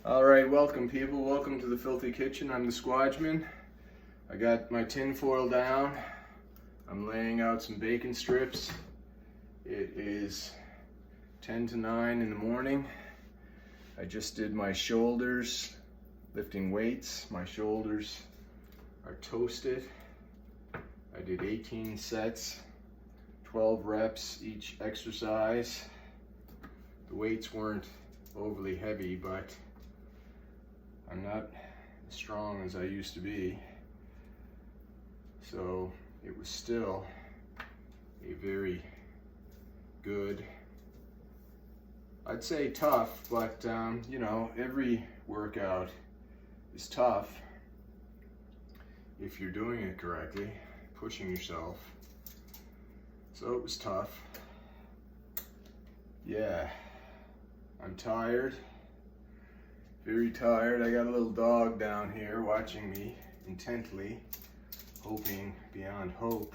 Alright, welcome people. Welcome to the Filthy Kitchen. I'm the Squadgeman. I got my tin foil down. I'm laying out some bacon strips. It is 10 to 9 in the morning. I just did my shoulders, lifting weights. My shoulders are toasted. I did 18 sets, 12 reps each exercise. The weights weren't overly heavy, but I'm not as strong as I used to be, so it was still a very good, I'd say tough, but you know, every workout is tough if you're doing it correctly, pushing yourself. So it was tough. Yeah, I'm tired. Very tired. I got a little dog down here watching me intently, hoping beyond hope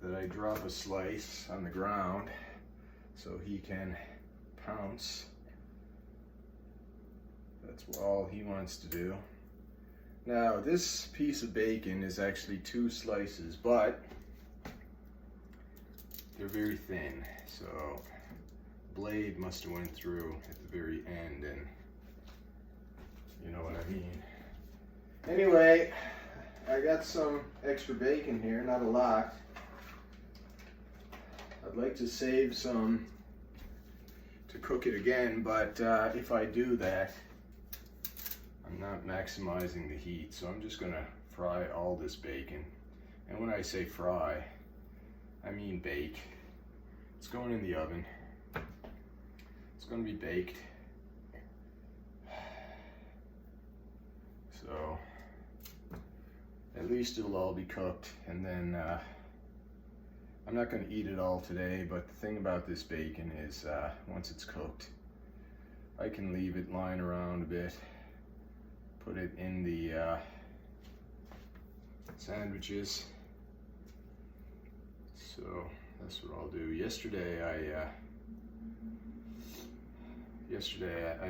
that I drop a slice on the ground so he can pounce. That's all he wants to do. Now, this piece of bacon is actually 2 slices, but they're very thin, so blade must have went through at the very end, and you know what I mean. Anyway, I got some extra bacon here, not a lot. I'd like to save some to cook it again, but if I do that, I'm not maximizing the heat, so I'm just gonna fry all this bacon. And when I say fry, I mean bake. It's going in the oven. It's gonna be baked. So at least it'll all be cooked, and then I'm not going to eat it all today, but the thing about this bacon is once it's cooked, I can leave it lying around a bit, put it in the sandwiches. So that's what I'll do. Yesterday I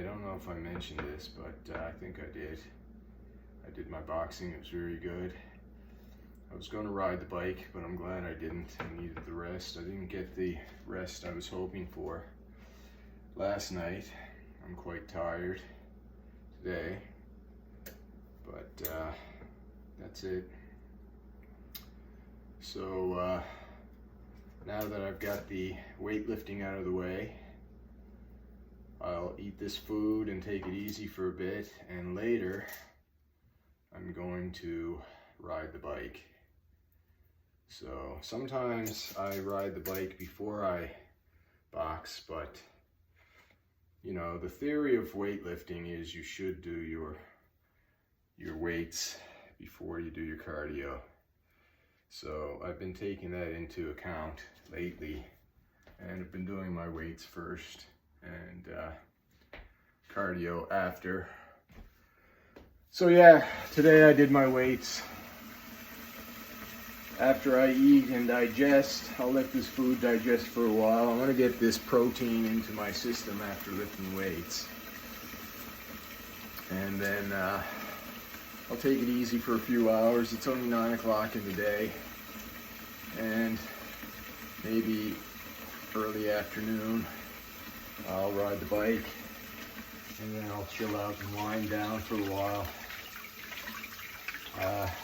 don't know if I mentioned this, but I think I did. I did my boxing. It was very good. I was going to ride the bike, but I'm glad I didn't. I needed the rest. I didn't get the rest I was hoping for last night. I'm quite tired today, but that's it. So now that I've got the weightlifting out of the way, I'll eat this food and take it easy for a bit, and later I'm going to ride the bike. So sometimes I ride the bike before I box, but you know, the theory of weightlifting is you should do your weights before you do your cardio. So I've been taking that into account lately, and I've been doing my weights first and cardio after. So yeah, today I did my weights. After I eat and digest, I'll let this food digest for a while. I'm gonna get this protein into my system after lifting weights. And then I'll take it easy for a few hours. It's only 9 o'clock in the day. And maybe early afternoon, I'll ride the bike. And then I'll chill out and wind down for a while.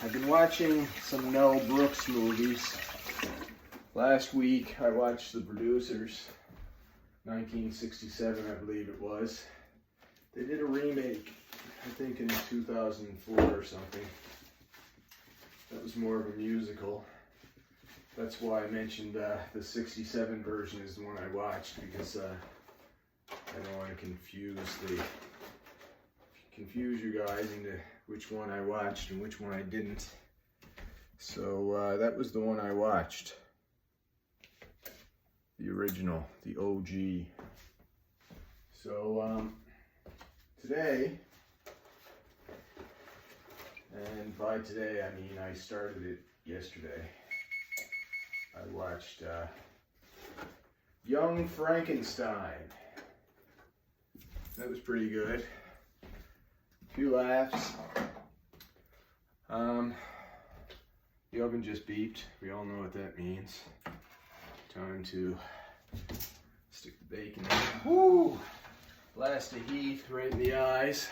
I've been watching some Mel Brooks movies. Last week I watched The Producers, 1967 I believe it was. They did a remake, I think in 2004 or something. That was more of a musical. That's why I mentioned the 67 version is the one I watched, because I don't want to confuse you guys into which one I watched and which one I didn't. So that was the one I watched. The original, the OG. So today, and by today I mean I started it yesterday, I watched Young Frankenstein. That was pretty good. few laughs. The oven just beeped. We all know what that means. Time to stick the bacon in. Woo! Blast of heat right in the eyes.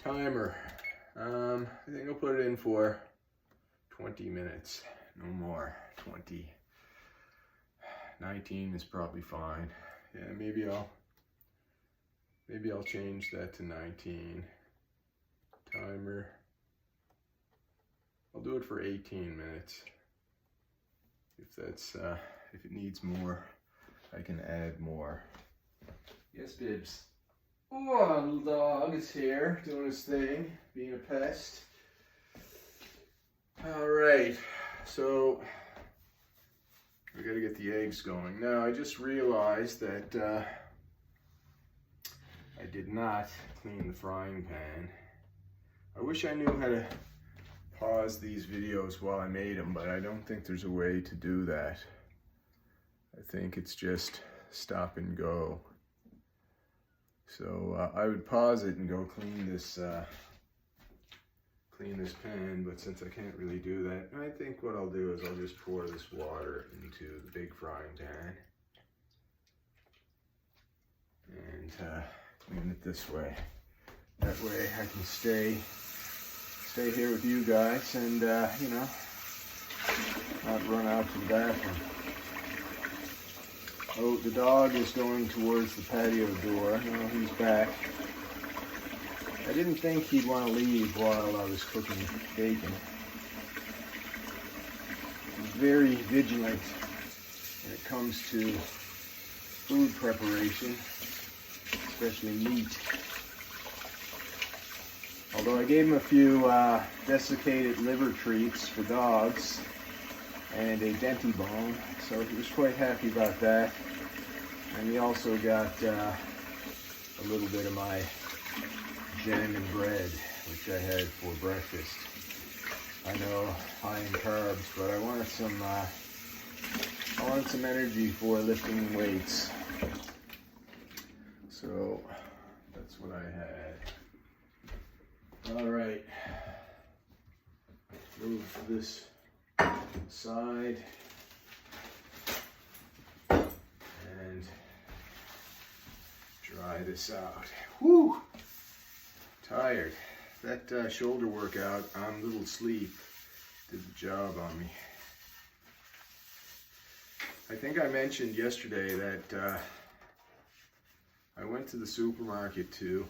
Timer. I think I'll put it in for 20 minutes. No more. 20. 19 is probably fine. Yeah, maybe I'll change that to 19. Timer. I'll do it for 18 minutes. If it needs more, I can add more. Yes, Bibs. Oh, little dog is here doing his thing, being a pest. All right, so we gotta get the eggs going. Now, I just realized that I did not clean the frying pan. I wish I knew how to pause these videos while I made them, but I don't think there's a way to do that. I think it's just stop and go. So I would pause it and go clean this pan, but since I can't really do that, I think what I'll do is I'll just pour this water into the big frying pan and clean it this way. That way I can stay here with you guys and, you know, not run out to the bathroom. Oh, the dog is going towards the patio door. No, he's back. I didn't think he'd want to leave while I was cooking bacon. He's very vigilant when it comes to food preparation, especially meat. Although I gave him a few desiccated liver treats for dogs and a Dentibone, so he was quite happy about that. And he also got a little bit of my jam and bread, which I had for breakfast. I know, high in carbs, but I wanted some energy for lifting weights. So that's what I had. All right, move this side and dry this out. Whew, tired. That shoulder workout on little sleep did the job on me. I think I mentioned yesterday that I went to the supermarket to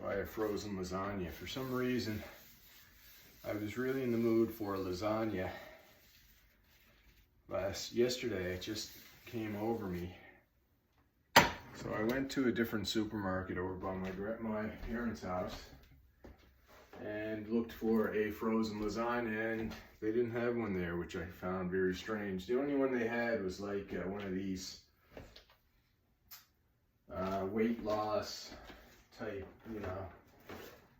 buy a frozen lasagna. For some reason, I was really in the mood for a lasagna. Yesterday, it just came over me. So I went to a different supermarket over by my parents' house and looked for a frozen lasagna, and they didn't have one there, which I found very strange. The only one they had was like one of these weight loss type, you know,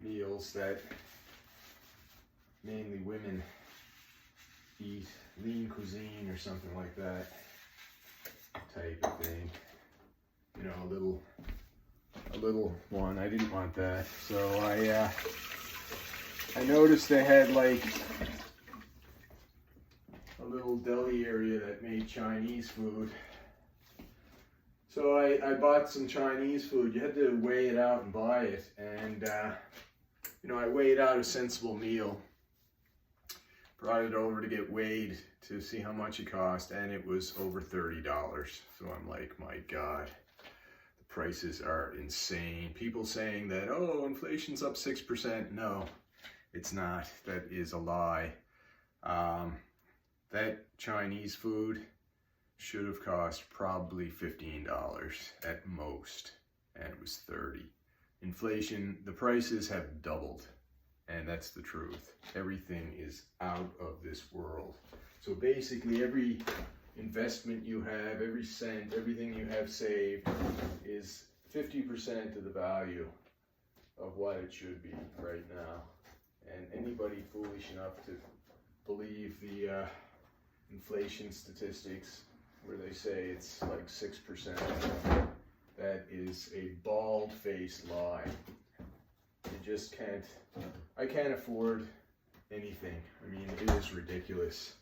meals that mainly women eat, lean cuisine or something like that type of thing. You know, a little one. I didn't want that, so I noticed they had like a little deli area that made Chinese food. So I bought some Chinese food. You had to weigh it out and buy it, and you know, I weighed out a sensible meal, brought it over to get weighed to see how much it cost, and it was over $30. So I'm like, my God, the prices are insane. People saying that, oh, inflation's up 6%. No, it's not. That is a lie. That Chinese food should have cost probably $15 at most, and it was $30. Inflation, the prices have doubled, and that's the truth. Everything is out of this world. So basically every investment you have, every cent, everything you have saved is 50% of the value of what it should be right now. And anybody foolish enough to believe the inflation statistics where they say it's like 6%, that is a bald-faced lie. I can't afford anything. I mean, it is ridiculous.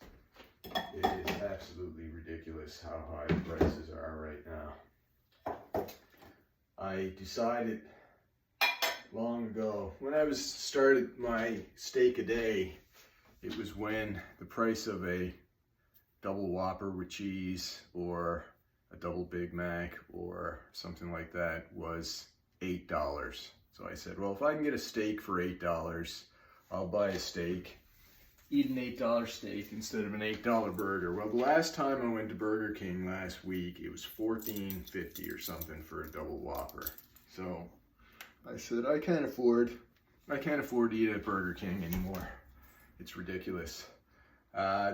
It is absolutely ridiculous how high the prices are right now. I decided long ago, when I started my steak a day, it was when the price of a double Whopper with cheese or a double Big Mac or something like that was $8. So I said, well, if I can get a steak for $8, I'll buy a steak, eat an $8 steak instead of an $8 burger. Well, the last time I went to Burger King last week, it was $14.50 or something for a double Whopper. So I said, I can't afford to eat at Burger King anymore. It's ridiculous.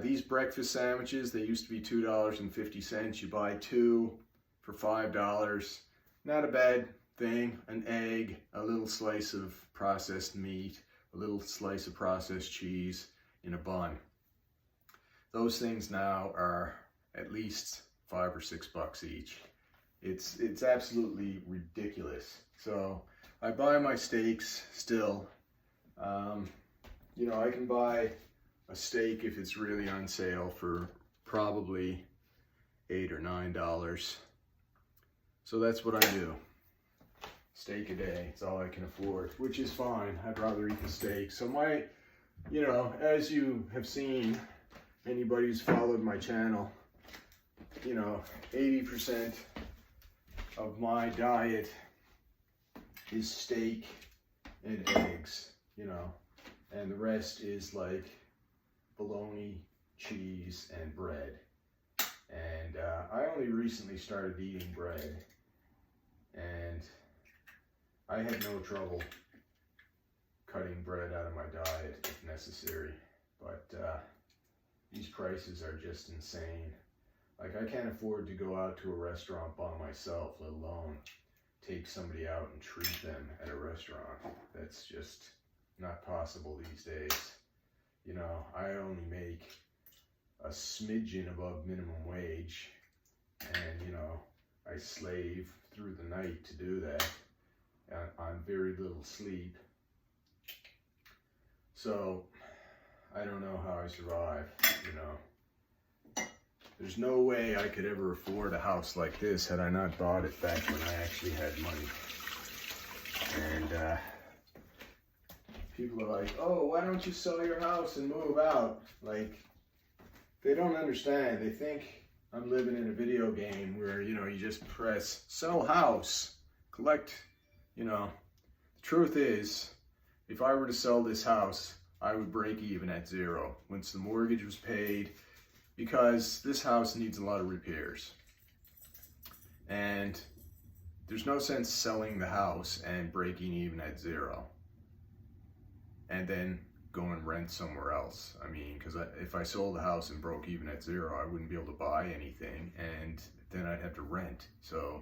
These breakfast sandwiches, they used to be $2.50. You buy two for $5. Not a bad thing. An egg, a little slice of processed meat, a little slice of processed cheese in a bun. Those things now are at least $5 or $6 each. It's absolutely ridiculous. So I buy my steaks still. You know, I can buy a steak if it's really on sale for probably $8 or $9. So that's what I do. Steak a day, it's all I can afford, which is fine. I'd rather eat the steak. So you know, as you have seen, anybody who's followed my channel, you know, 80% of my diet is steak and eggs, you know, and the rest is like bologna, cheese, and bread. And I only recently started eating bread, and I had no trouble cutting bread out of my diet if necessary, but these prices are just insane. Like, I can't afford to go out to a restaurant by myself, let alone take somebody out and treat them at a restaurant. That's just not possible these days. You know, I only make a smidgen above minimum wage, and you know, I slave through the night to do that on very little sleep. So I don't know how I survive, you know. There's no way I could ever afford a house like this had I not bought it back when I actually had money. And people are like, oh, why don't you sell your house and move out? Like, they don't understand. They think I'm living in a video game where, you know, you just press sell house, collect, you know. The truth is, if I were to sell this house, I would break even at zero once the mortgage was paid, because this house needs a lot of repairs. And there's no sense selling the house and breaking even at zero and then go and rent somewhere else. I mean, because if I sold the house and broke even at zero, I wouldn't be able to buy anything, and then I'd have to rent. So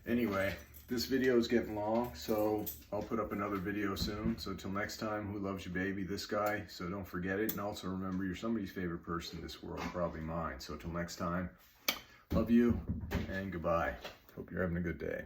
anyway, this video is getting long, so I'll put up another video soon. So till next time, who loves you, baby? This guy. So don't forget it, and also remember, you're somebody's favorite person in this world, probably mine. So till next time, love you and goodbye. Hope you're having a good day.